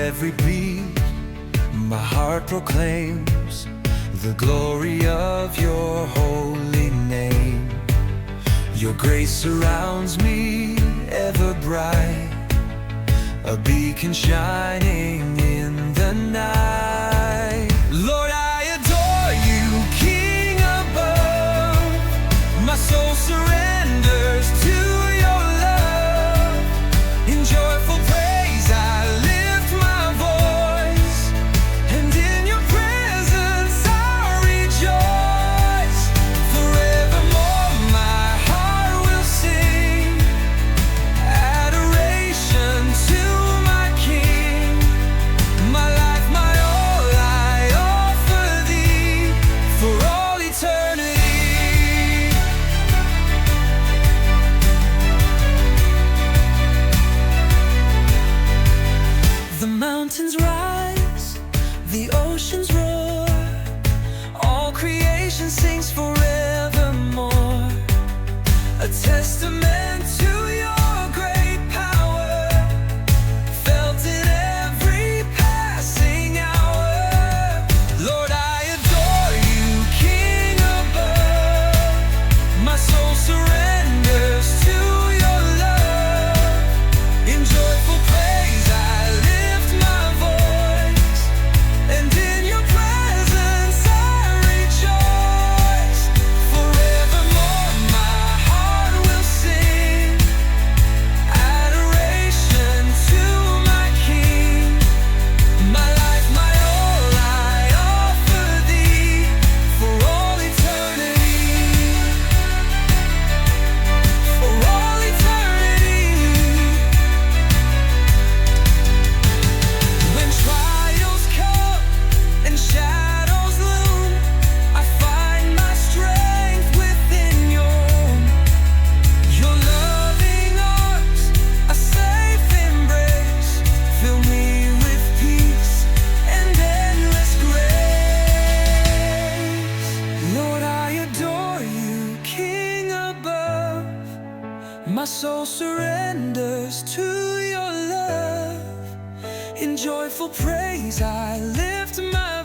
every beat, my heart proclaims the glory of your holy name. Your grace surrounds me ever bright, a beacon shining in the night. Lord, I adore you, King above. My soul surrenders to your love. In joyful praise I lift my voice, and in your presence I rejoice. Forevermore my heart will sing adoration to my King. My life, my all, I offer thee for all eternity. The mountains rise, the oceans roar, all creation sings forevermore. A testament to your great power, felt in every passing hour. Lord, I adore you, King above. My soul surrenders to your love. In joyful praise I lift my voice, and in your presence I rejoice. Forevermore my heart will sing adoration to my King. My life, my all, I offer thee for all eternity. For all eternity. When trials come and shadows loom, I find my strength within your own. Your loving arms, a safe embrace, fill me with peace and endless grace. Lord, I adore you, King above. My soul surrenders to your love. In joyful praise I lift my